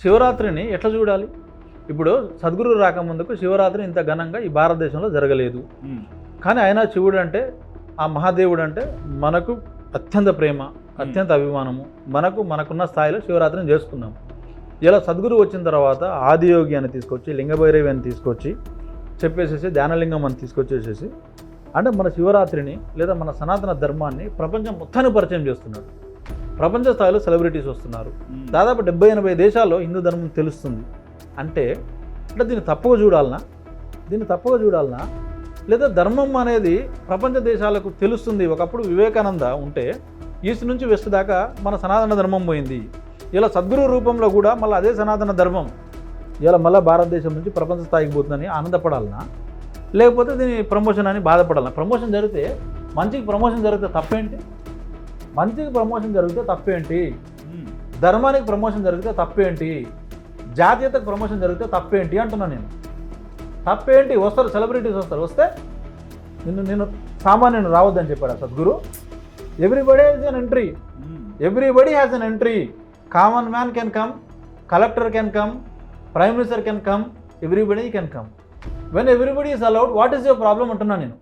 శివరాత్రిని ఎట్లా చూడాలి? ఇప్పుడు సద్గురు రాకముందుకు శివరాత్రి ఇంత ఘనంగా ఈ భారతదేశంలో జరగలేదు. కానీ అయినా శివుడు అంటే, ఆ మహాదేవుడు అంటే మనకు అత్యంత ప్రేమ, అత్యంత అభిమానము. మనకున్న స్థాయిలో శివరాత్రిని చేసుకున్నాం. ఇలా సద్గురు వచ్చిన తర్వాత ఆదియోగి అని తీసుకొచ్చి, లింగభైరవి అని తీసుకొచ్చి చెప్పేసేసి, ధ్యానలింగం అని తీసుకొచ్చేసేసి, అంటే మన శివరాత్రిని లేదా మన సనాతన ధర్మాన్ని ప్రపంచం మొత్తాన్ని పరిచయం చేస్తున్నాడు. ప్రపంచ స్థాయిలో సెలబ్రిటీస్ వస్తున్నారు. దాదాపు 70-80 దేశాల్లో హిందూ ధర్మం తెలుస్తుంది. అంటే దీన్ని తప్పుగా చూడాలనా లేదా ధర్మం అనేది ప్రపంచ దేశాలకు తెలుస్తుంది. ఒకప్పుడు వివేకానంద ఉంటే ఈస్ట్ నుంచి వెస్ట్ దాకా మన సనాతన ధర్మం పోయింది. ఇలా సద్గురు రూపంలో కూడా మళ్ళీ అదే సనాతన ధర్మం ఇలా మళ్ళీ భారతదేశం నుంచి ప్రపంచ స్థాయికి పోతుందని ఆనందపడాలనా, లేకపోతే దీని ప్రమోషన్ అని బాధపడాలనా? ప్రమోషన్ జరిగితే, మంచికి ప్రమోషన్ జరిగితే తప్పేంటి? మంచికి ప్రమోషన్ జరిగితే తప్పేంటి? ధర్మానికి ప్రమోషన్ జరిగితే తప్పేంటి? జాతీయతకు ప్రమోషన్ జరిగితే తప్పేంటి అంటున్నాను నేను. తప్పేంటి? వస్తారు, సెలబ్రిటీస్ వస్తారు. వస్తే నేను సామాన్యుని రావద్దని చెప్పాడు Sadhguru. Everybody has an entry. Everybody has an entry. Common man can come, collector can come, prime minister can come, everybody can come. When everybody is allowed, what is your problem అంటున్నాను నేను.